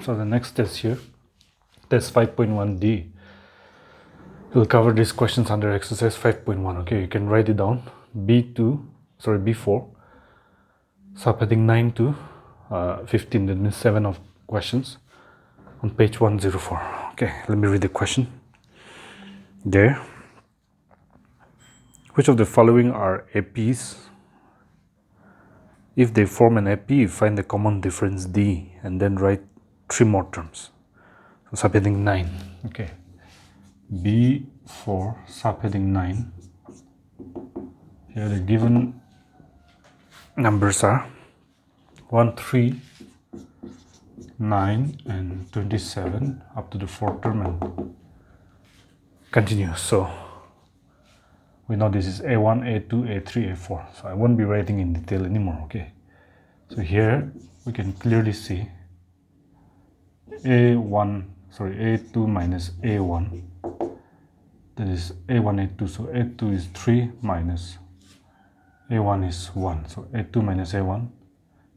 So the next test here, test 5.1D, will cover these questions under exercise 5.1. Okay, you can write it down. B4, subheading 9 to 15, that means 7 of questions on page 104. Okay, let me read the question. There, which of the following are APs? If they form an AP, find the common difference D and then write 3 more terms. So subheading 9. Okay. B4 subheading 9. Here the given numbers are 1, 3, 9 and 27 up to the 4th term and continues. So we know this is A1, A2, A3, A4. So I won't be writing in detail anymore. Okay. So here we can clearly see A2 minus A1. That is A1, A2. So A2 is 3 minus A1 is 1. So A2 minus A1,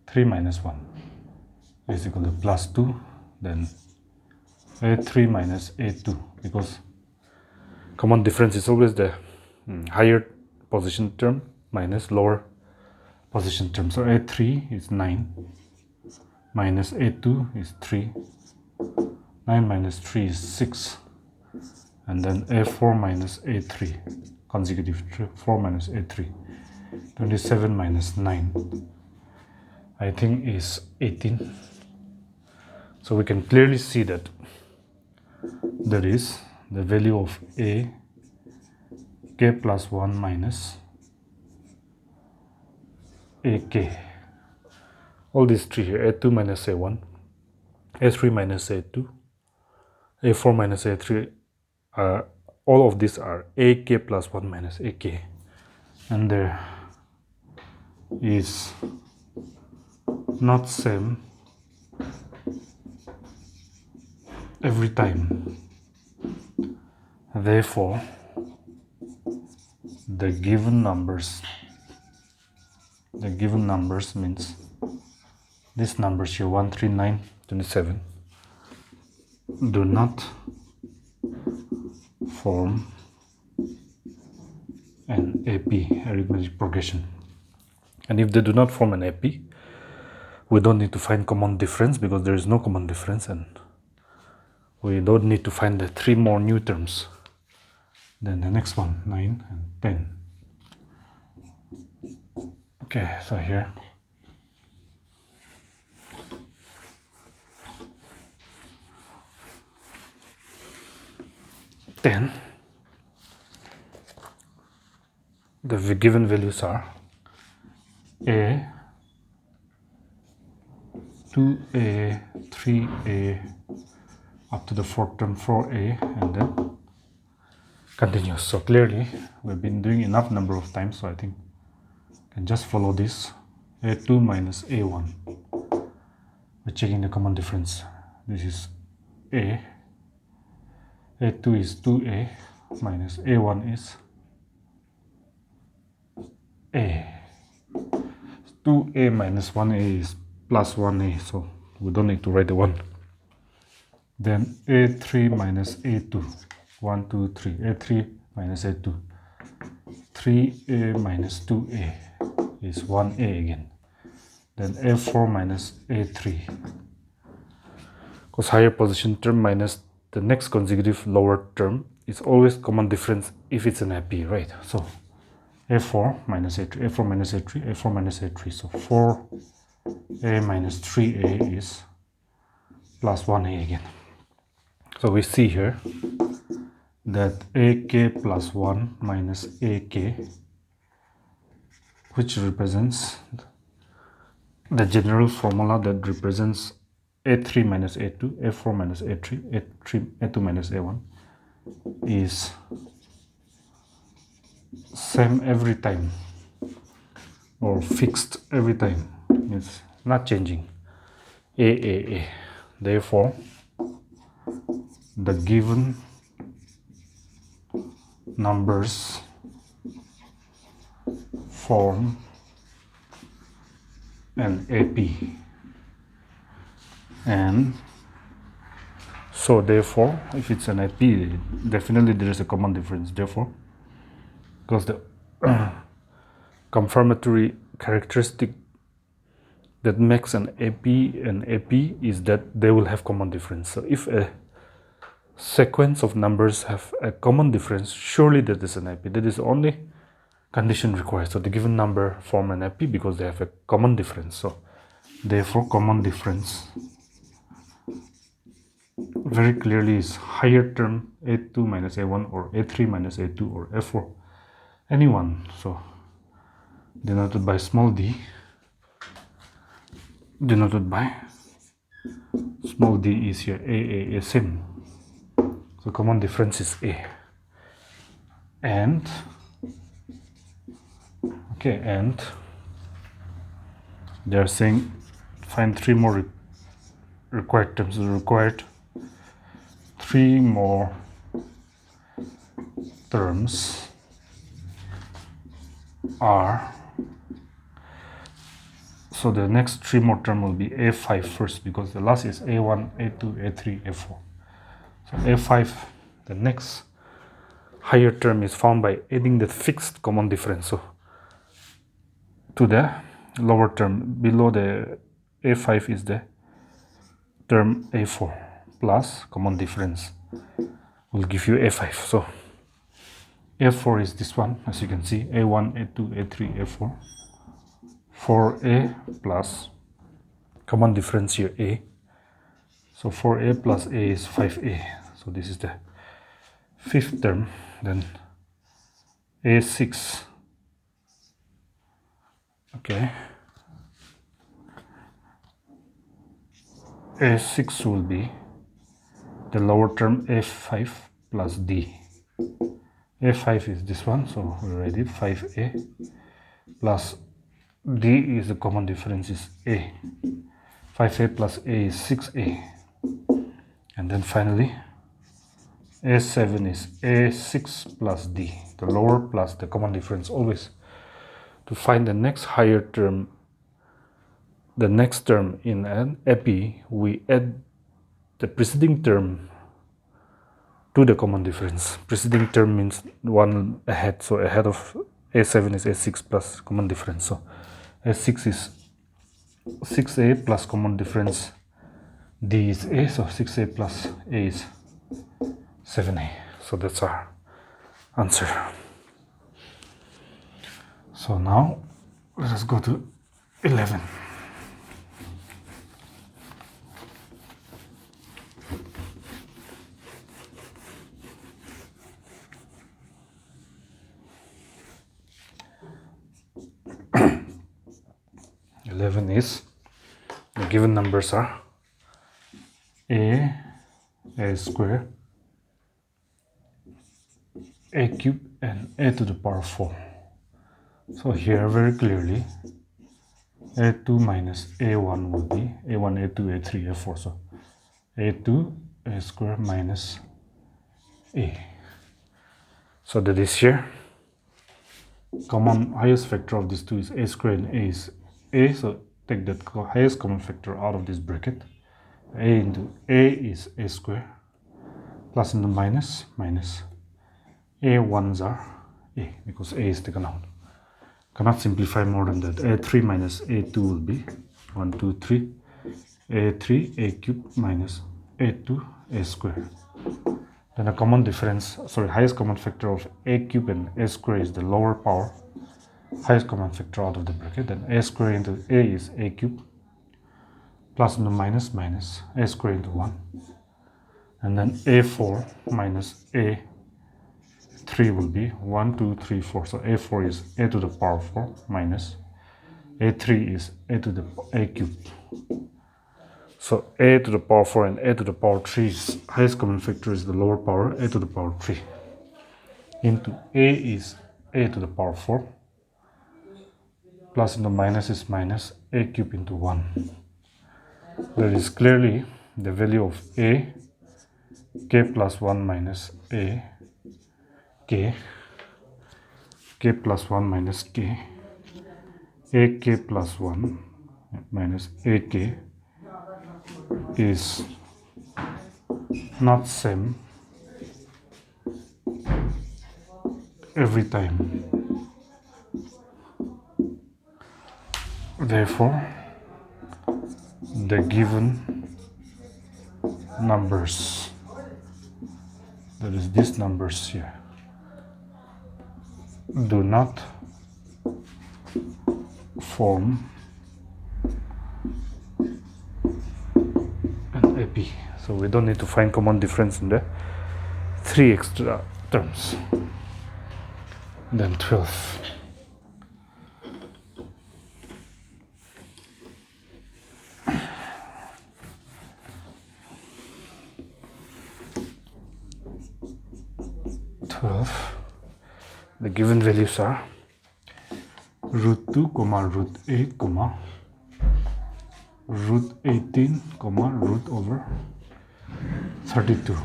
3 minus 1 is equal to plus 2. Then A3 minus A2, because common difference is always the higher position term minus lower position term. So A3 is 9 minus A2 is 3. 9 minus 3 is 6. And then A4 minus A3, consecutive 4 minus A3. 27 minus 9, I think is 18. So we can clearly see that that is the value of A, K plus 1 minus AK. All these three here, A2 minus A1, A3 minus A2, A4 minus A3, all of these are AK plus 1 minus AK. And there is not same every time. Therefore, the given numbers means these numbers here 1, 3, 9, 27 do not form an AP, arithmetic progression. And if they do not form an AP, we don't need to find common difference because there is no common difference, and we don't need to find the 3 more new terms. Then the next one, 9 and 10. Okay, so here then the given values are A, 2A, 3A, up to the 4th term 4A, and then continues. So clearly we've been doing enough number of times, so I think I can just follow this. A2 minus A1. We're checking the common difference. This is A. A2 is 2A minus A1 is A. 2A minus 1A is plus 1A, so we don't need to write the 1. Then A3 minus A2. 1, 2, 3. A3 minus A2. 3A minus 2A is 1A again. Then A4 minus A3. Because higher position term minus the next consecutive lower term is always common difference if it's an AP, right? So A4 minus A3, A4 minus A3, A4 minus A3. So 4A minus 3A is plus 1A again. So we see here that AK plus 1 minus AK, which represents the general formula that represents A3 minus A2, A4 minus A3, A2 minus A1, is same every time or fixed every time. It's not changing. A. Therefore, the given numbers form an AP, and So therefore, if it's an AP, definitely there is a common difference. Therefore, because the confirmatory characteristic that makes an AP is that they will have common difference. So if a sequence of numbers have a common difference, surely that is an AP. That is the only condition required. So the given number form an AP because they have a common difference. So therefore, common difference very clearly is higher term A2 minus A1 or A3 minus A2 or A4, any one. So denoted by small d, denoted by small d is here A, same. So common difference is A. And okay, and they are saying find three more required terms. Required three more terms are, so the next three more term will be A5 first, because the last is A1, A2, A3, A4. So A5, the next higher term is found by adding the fixed common difference. So to the lower term below the A5 is the term A4 plus common difference will give you A5. So A4 is this one, as you can see, A1, A2, A3, A4. 4A plus common difference here A. So 4A plus A is 5A. So this is the fifth term. Then A6. Okay. A6 will be the lower term A5 plus D. A5 is this one, so we already 5A plus D is the common difference is A. 5A plus A is 6A. And then finally A7 is A6 plus D, the lower plus the common difference always. To find the next higher term, the next term in an AP, we add the preceding term to the common difference. Preceding term means one ahead, so ahead of A7 is A6 plus common difference. So A6 is 6A plus common difference D is A, so 6A plus A is 7A. So that's our answer. So now let us go to 11. Is the given numbers are A square, A cube, and A to the power 4. So here very clearly A2 minus A1 will be A1, A2, A3, A4. So A2 A square minus A. So that is here. Common highest factor of these two is A square and A is A. So take that highest common factor out of this bracket. A into A is A square. Plus into minus, minus. A1s are A because A is taken out. Cannot simplify more than that. A3 minus A2 will be 1, 2, 3. A3 A cube minus A2 A square. Then a common difference, sorry, highest common factor of A cube and A square is the lower power. Highest common factor out of the bracket. Then A square into A is A cube. Plus into minus, minus. A square into 1. And then A4 minus A3 will be 1, 2, 3, 4. So A4 is A to the power 4 minus A3 is A to the A cube. So A to the power 4 and A to the power 3 is highest common factor is the lower power A to the power 3. Into A is A to the power 4. Plus into minus is minus A cube into 1. There is clearly the value of A, K plus 1 minus A, K plus 1 minus K, AK plus 1 minus AK is not same every time. Therefore, the given numbers, that is these numbers here, do not form an AP. So we don't need to find common difference in the 3 extra terms. Then 12. The given values are root 2, root 8, root 18, root over 32.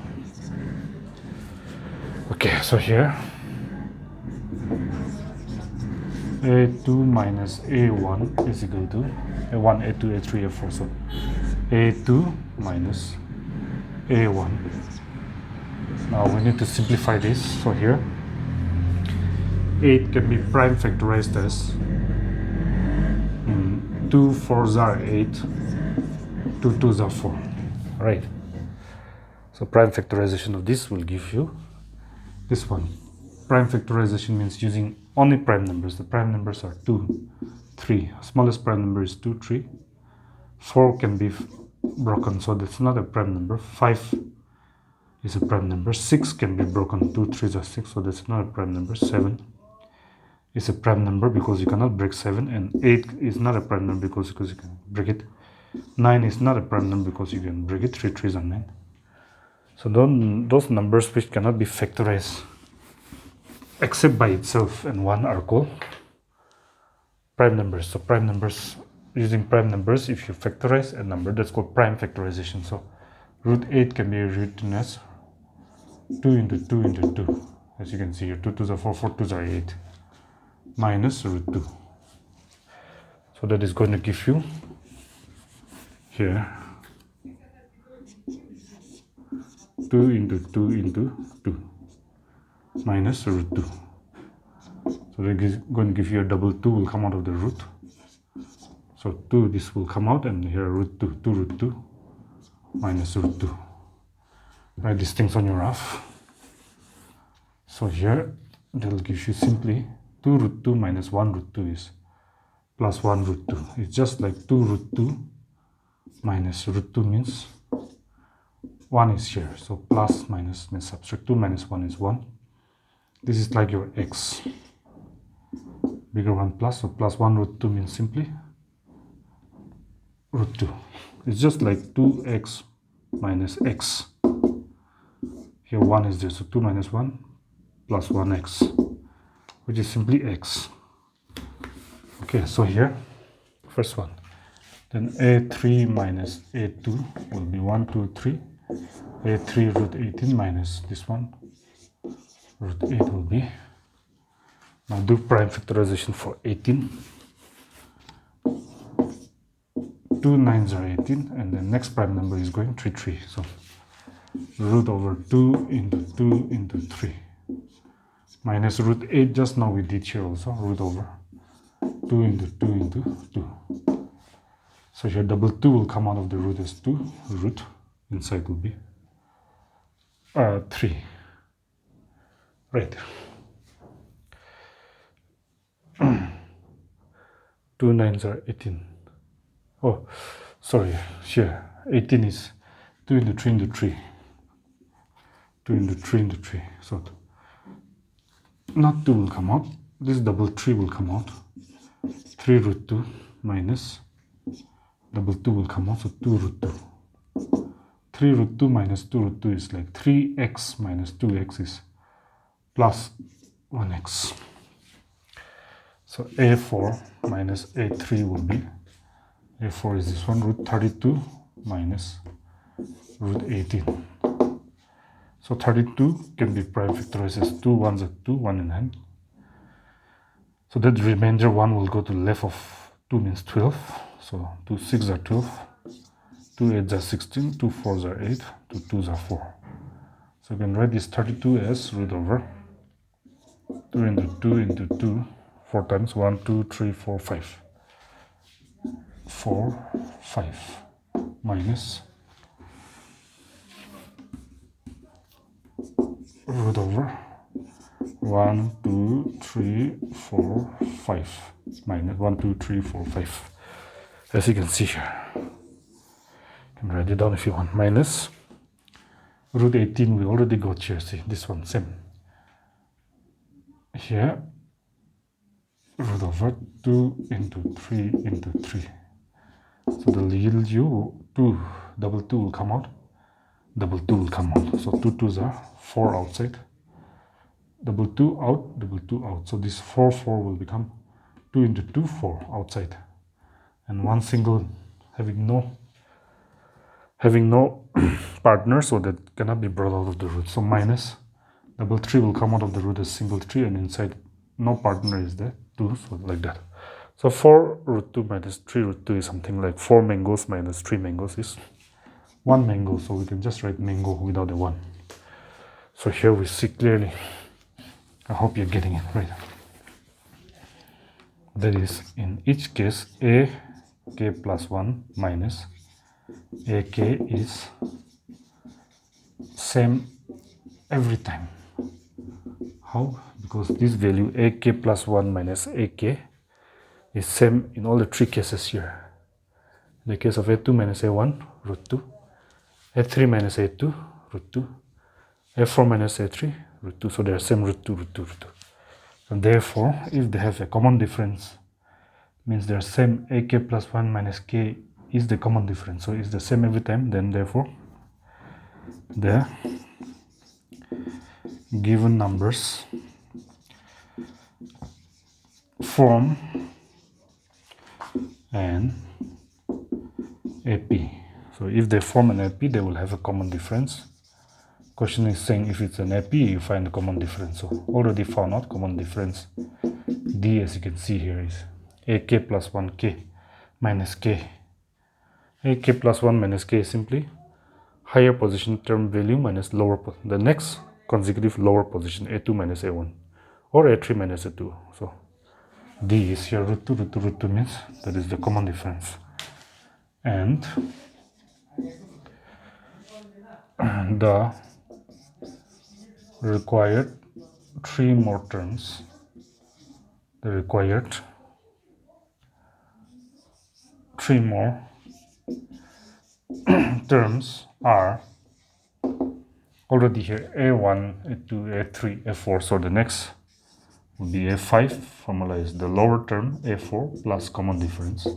Okay, so here A2 minus A1 is equal to A1, A2, A3, A4. So A2 minus A1. Now we need to simplify this. So here 8 can be prime factorized as 2 4s are 8, 2 2s are 4, right? So prime factorization of this will give you this one. Prime factorization means using only prime numbers. The prime numbers are 2, 3. Smallest prime number is 2, 3. 4 can be broken, so that's not a prime number. 5 is a prime number. 6 can be broken. 2 3s are 6, so that's not a prime number. 7 is a prime number because you cannot break 7, and 8 is not a prime number because you can break it. 9 is not a prime number because you can break it. 3 3s are 9. So those numbers which cannot be factorized except by itself and 1 are called prime numbers. So prime numbers, using prime numbers, if you factorize a number, that's called prime factorization. So root 8 can be written as 2 into 2 into 2. As you can see here, 2 2s are 4, 4 2s are 8. Minus root 2. So that is going to give you here 2 into 2 into 2 minus root 2. So that is going to give you a double 2 will come out of the root. So 2, this will come out, and here root 2, 2 root 2 minus root 2. Write these things on your graph. So here they will give you simply 2 root 2 minus 1 root 2 is plus 1 root 2. It's just like 2 root 2 minus root 2 means 1 is here. So plus minus means subtract 2 minus 1 is 1. This is like your x. Bigger one plus, so plus 1 root 2 means simply root 2. It's just like 2x minus x. Here 1 is there, so 2 minus 1 plus 1x. Which is simply x. Okay, so here, first one. Then a3 minus a2 will be 1, 2, 3. a3 root 18 minus this one, root 8 will be. Now do prime factorization for 18. 2 9s are 18, and the next prime number is going 3, 3. So root over 2 into 2 into 3. Minus root 8, just now we did here also, root over 2 into 2 into 2. So here double 2 will come out of the root as 2, root inside will be 3. Right. 2 9s are 18. Oh, sorry, here 18 is 2 into 3 into 3. 2 into 3 into 3. So not 2 will come out, this double 3 will come out. 3 root 2 minus double 2 will come out, so 2 root 2. 3 root 2 minus 2 root 2 is like 3x minus 2x is plus 1x. So a4 minus a3 will be, a4 is this one, root 32 minus root 18. So 32 can be prime factorized as 2 1s are 2, 1 in hand. So that remainder 1 will go to the left of 2 means 12. So 2 6 are 12 2 8s are 16, 2 4s are 8, 2 2s are 4. So you can write this 32 as root over 2 into 2 into 2, 4 times 1, 2, 3, 4, 5. 4, 5 minus root over 1, 2, 3, 4, 5 minus 1, 2, 3, 4, 5. As you can see here, you can write it down if you want. Minus root 18, we already got here. See, this one, same. Here, root over 2 into 3 into 3. So the yield you 2, double 2 will come out. Double 2 will come out. So 2 2s are 4 outside. Double 2 out, double 2 out. So this 4 4 will become 2 into 2, 4 outside. And one single having no partner, so that cannot be brought out of the root. So minus double 3 will come out of the root as single 3, and inside no partner is there, 2, so like that. So 4 root 2 minus 3 root 2 is something like 4 mangoes minus 3 mangoes is 1 mango. So we can just write mango without a 1. So here we see clearly. I hope you're getting it right. That is, in each case, a k plus 1 minus a k is same every time. How? Because this value a k plus 1 minus a k is same in all the 3 cases here. In the case of a2 minus a1, root 2, a3 minus a2, root 2, a4 minus a3, root 2. So they are same root 2, root 2, root 2. And therefore, if they have a common difference, means they are same, ak plus 1 minus k is the common difference. So it's the same every time. Then therefore, the given numbers form an AP. So if they form an AP, they will have a common difference. Question is saying if it's an AP, you find the common difference. So already found out common difference. D, as you can see here, is ak plus 1k minus k. ak plus 1 minus k is simply higher position term value minus lower the next consecutive lower position, a2 minus a1 or a3 minus a2. So D is here root 2, root 2, root 2 means that is the common difference. And the required 3 more terms, the required 3 more terms are already here a1, a2, a3, a4. So the next will be a5. Formula is the lower term a4 plus common difference.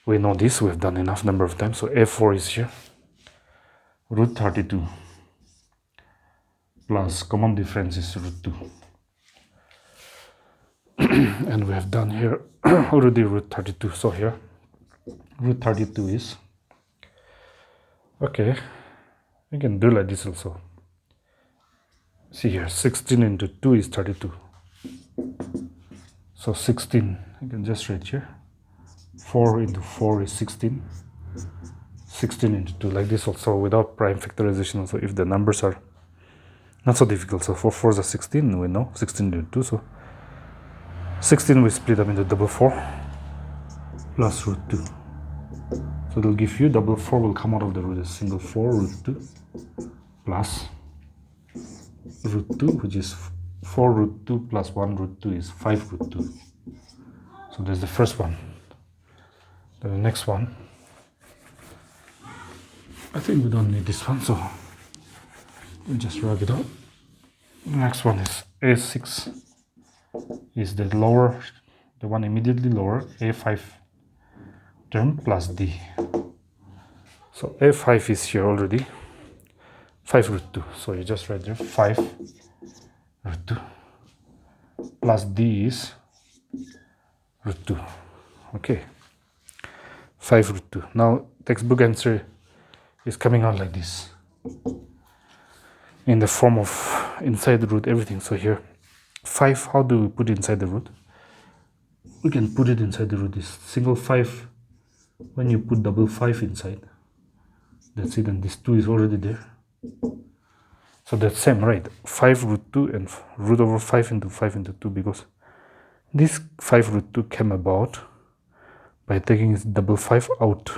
We know this, we've done enough number of times. So a4 is here root 32 plus common difference is root 2. And we have done here already root 32. So here root 32 is, okay, you can do like this also. See here, 16 into 2 is 32. So 16, you can just write here. 4 into 4 is 16. 16 into 2, like this also, without prime factorization also, if the numbers are not so difficult. So 4 4s are 16, we know, 16 into 2. So 16 we split up into double 4 plus root 2. So it will give you double 4 will come out of the root as single 4 root 2 plus root 2, which is 4 root 2 plus 1 root 2 is 5 root 2. So there's the first one. Then the next one, I think we don't need this one, so we'll just rub it out. The next one is a6 is the lower, the one immediately lower, a5 term plus d. So a5 is here already 5 root 2. So you just write there 5 root 2 plus d is root 2. Okay, 5 root 2. Now textbook answer is coming out like this in the form of inside the root everything. So here 5, how do we put inside the root? We can put it inside the root. This single 5, when you put double 5 inside, That's it, and this 2 is already there. So that's same, right? 5 root 2 and root over 5 into 5 into 2, because this 5 root 2 came about by taking its double 5 out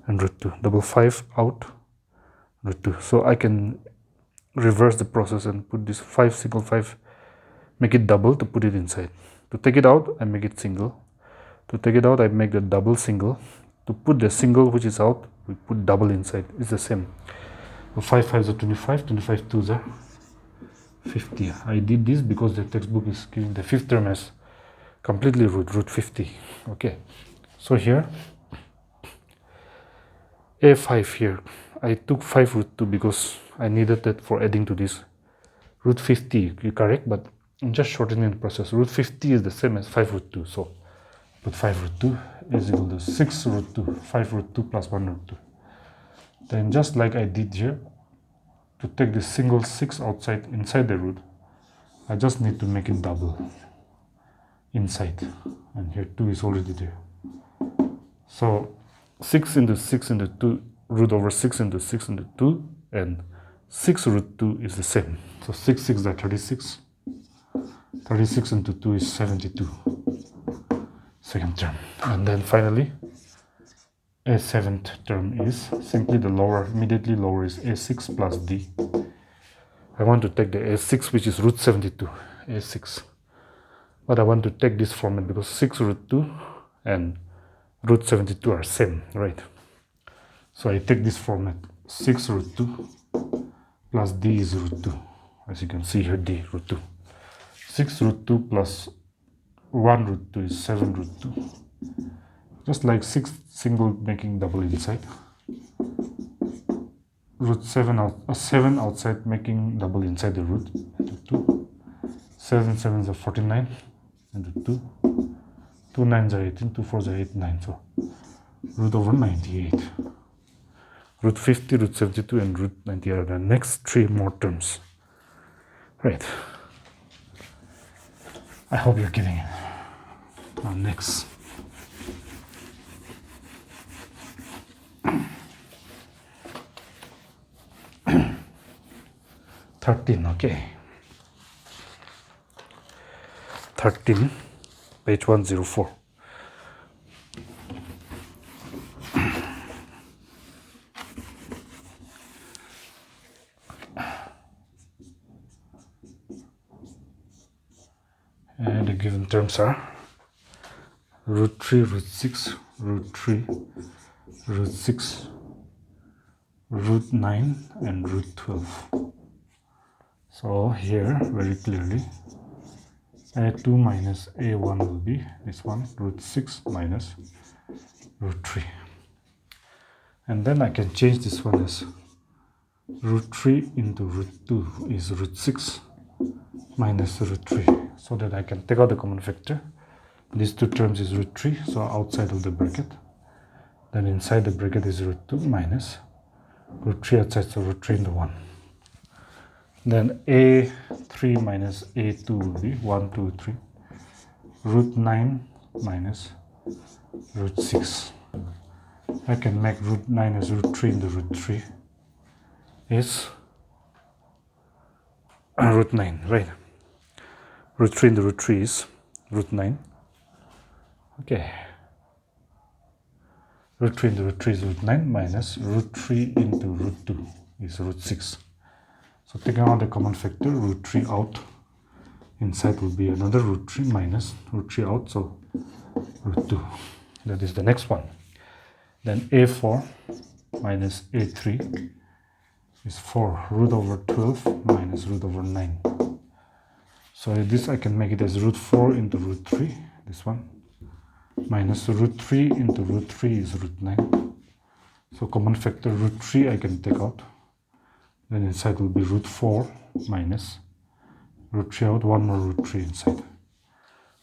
and root 2. Double 5 out, root 2. So I can reverse the process and put this 5 single 5, make it double to put it inside. To take it out, I make it single. To take it out, I make the double single. To put the single which is out, we put double inside. It's the same. So 5 5s are 25, 25 2s are 50. I did this because the textbook is giving the fifth term as completely root 50. Okay, so here a5 here, I took 5 root 2 because I needed that for adding to this root 50. You correct, but I'm just shortening the process. Root 50 is the same as 5 root 2, so put 5 root 2 is equal to 6 root 2, 5 root 2 plus 1 root 2. Then just like I did here, to take this single 6 outside inside the root, I just need to make it double inside, and here 2 is already there. So 6 into 6 into 2, root over 6 into 6 into 2, and 6 root 2 is the same. So 6 6 is 36. 36 into 2 is 72. Second term. And then finally, a seventh term is simply the lower, immediately lower is a6 plus d. I want to take the a6, which is root 72, a6. But I want to take this format because 6 root 2 and root 72 are same, right? So I take this format, 6 root 2 plus d is root 2. As you can see here, d, root 2. 6 root 2 plus 1 root 2 is 7 root 2. Just like 6 single making double inside. Root 7 outside making double inside the root into 2. 7 7s are 49 into 2. 2 9s are 18, 2 4s are 8, 9. So root over 98. Root 50, root 72, and root 98 are the next 3 more terms. Right. I hope you're getting it. Now next. Okay. 13, page 104. And the given terms are root 3, root 6, root 3, root 6, root 9, and root 12. So here, very clearly, a2 minus a1 will be this one, root 6 minus root 3. And then I can change this one as root 3 into root 2 is root 6 minus root 3, so that I can take out the common factor. These two terms is root 3, so outside of the bracket. Then inside the bracket is root 2 minus root 3 outside, so root 3 into 1. Then a3 minus a2 will be 1, 2, 3. Root 9 minus root 6. I can make root 9 as root 3 into root 3 is root 9, right? Root 3 into root 3 is root 9. Okay. Root 3 into root 3 is root 9 minus root 3 into root 2 is root 6. So taking out the common factor, root 3 out, inside will be another root 3 minus root 3 out, so root 2. That is the next one. Then a4 minus a3 is 4 root over 12 minus root over 9. So this I can make it as root 4 into root 3, this one, minus root 3 into root 3 is root 9. So common factor root 3 I can take out. Then inside will be root 4 minus root 3 out, one more root 3 inside.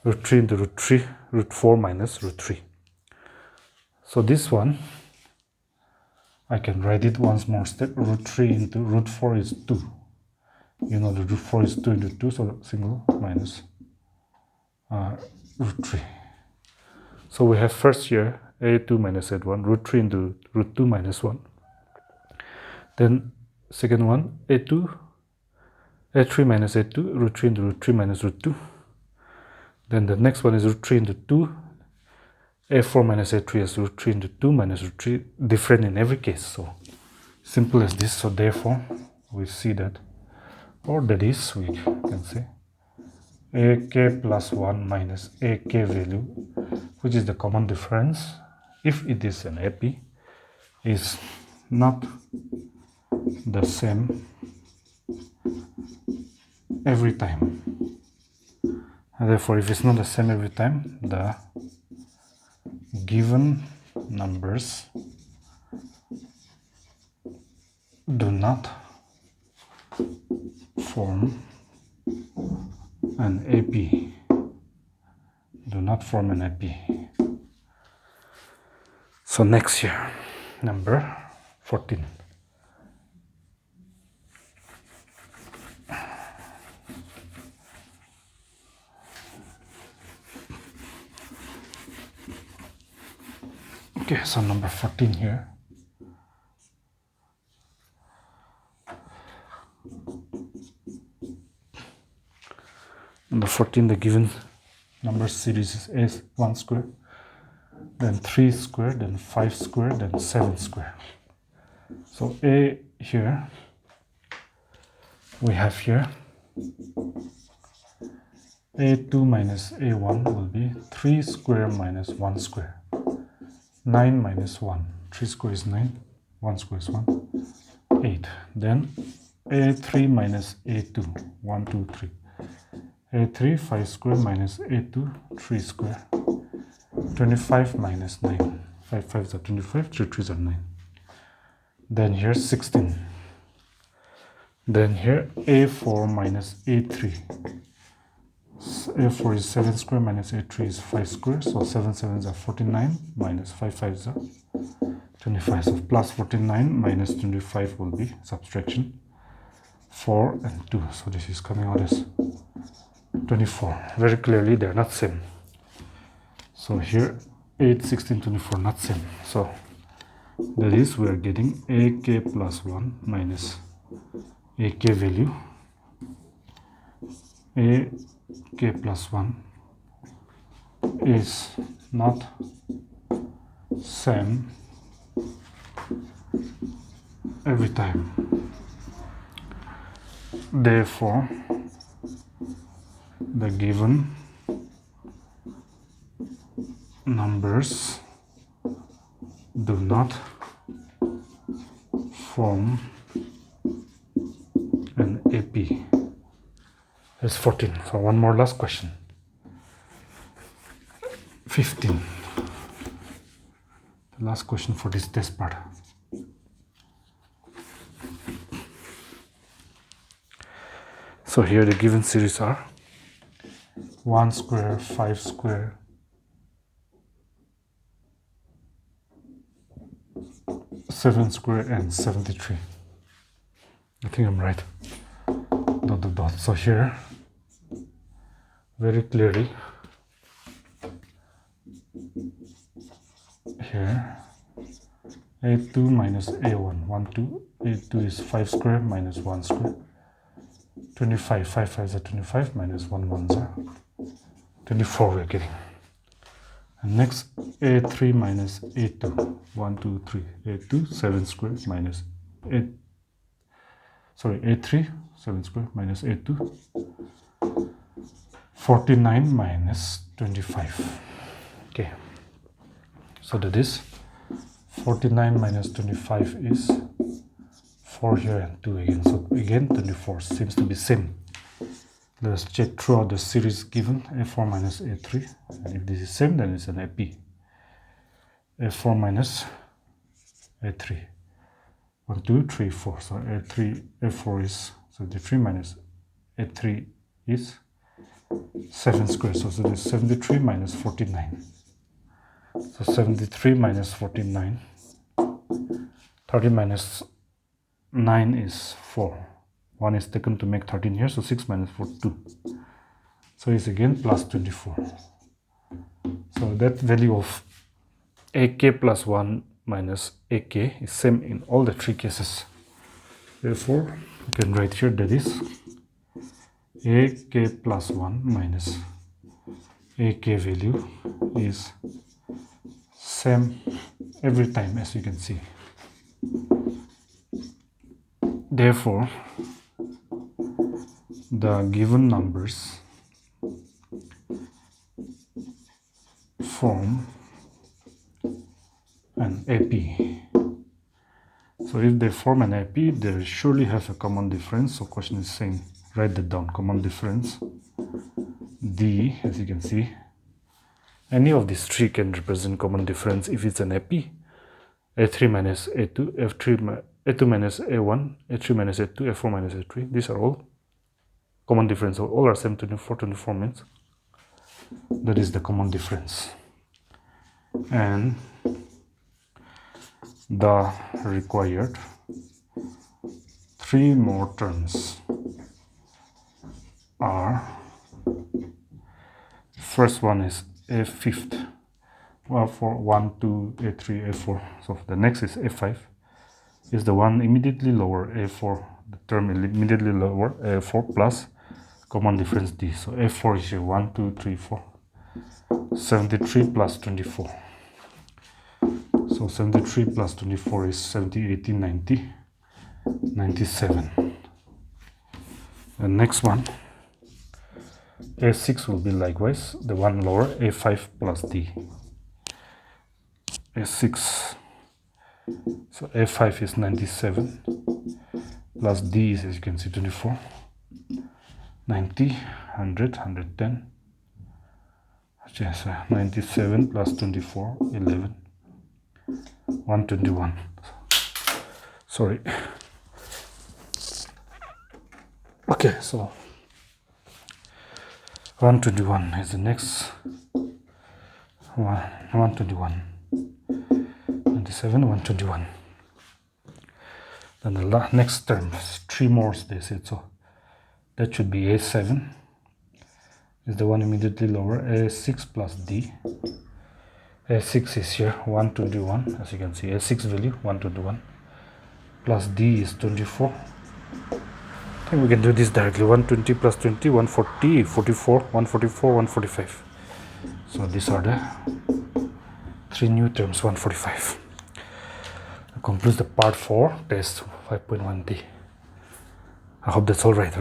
Root 3 into root 3, root 4 minus root 3. So this one, I can write it once more step. Root 3 into root 4 is 2. You know the root 4 is 2 into 2, so single minus root 3. So we have first here a2 minus a1, root 3 into root 2 minus 1. Then second one, a3 minus a2, root 3 into root 3 minus root 2. Then the next one is root 3 into 2, a4 minus a3 is root 3 into 2 minus root 3, different in every case. So simple as this. So therefore we see that, or that is, we can say ak plus 1 minus ak value, which is the common difference, if it is an AP, is not the same every time. And therefore, if it's not the same every time, the given numbers do not form an AP. Do not form an AP. So next here, number 14. Okay, so number 14 here. Number 14, the given number series is 1 square, then 3 square, then 5 square, then 7 square. So A here, we have here A2 minus A1 will be 3 square minus 1 square. 9 minus 1, 3 square is 9, 1 square is 1, 8. Then A3 minus A2, 1, 2, 3. A3, 5 square minus A2, 3 square. 25 minus 9, 5 5s are 25, 3 3s are 9. Then here 16. Then here A4 minus A3. A4 is 7 square minus A3 is 5 square, so 7 7s are 49 minus 5 5s are 25. So plus 49 minus 25 will be subtraction 4 and 2. So this is coming out as 24. Very clearly they are not same. So here 8, 16, 24 not same. So that is, we are getting AK plus 1 minus AK value. AK plus 1 is not same every time. Therefore, the given numbers do not form an AP. That's 14. So one more last question. 15. The last question for this test part. So here the given series are 1 square, 5 square, 7 square, and 73. I think I'm right. Dot dot dot. So here, very clearly, here A2 minus A1, 1, 2, A2 is 5 square minus 1 square, 25, 5 5s are 25 minus 1 1s are 24 we're getting. And next A3 minus A2, 1, 2, 3, A2, 7 square minus A3, 7 square minus A2, 49 minus 25. Okay, so that is 49 minus 25 is 4 here and 2 again. So again 24 seems to be same. Let us check throughout the series given A4 minus A3, and if this is same, then it's an AP. A4 minus A3, 1, 2, 3, 4. So A3, A4 is 73 minus A3 is 7 square. So it is 73 minus 49. So 73 minus 49, 30 minus 9 is 4. 1 is taken to make 13 here, so 6 minus 4, 2. So it's again plus 24. So that value of AK plus 1 minus AK is same in all the three cases. Therefore, you can write here that is AK plus 1 minus AK value is same every time, as you can see. Therefore, the given numbers form an AP. So if they form an AP, they surely have a common difference. So question is saying, write that down, common difference D, as you can see. Any of these three can represent common difference if it's an AP. A3 minus A2, A2 minus A1, A3 minus A2, A4 minus A3. These are all common difference. So all are same 24, 24 means that is the common difference. And the required three more terms are, first one is A5, well, for 1, 2, A3, A4. So the next is A5, is the one immediately lower, A4, the term immediately lower, A4 plus common difference D. So A4 is here 1, 2, 3, 4, 73 plus 24. So 73 plus 24 is 70, 80, 90, 97. The next one, A6 will be likewise the one lower, A5 plus D. A6, so A5 is 97 plus D is, as you can see, 24, 90, 100, 110, 97 plus 24, 11, 121. Sorry. Okay, so 121 is the next one. 121, 97, 121. Then the next term, three more they said, so that should be A7 is the one immediately lower, A6 plus D. A6 is here 121, as you can see, A6 value 121 plus D is 24. I think we can do this directly. 120 plus 20, 140, 44, 144, 145. So these are the three new terms, 145. That concludes the part 4 test 5.1D. I hope that's all right.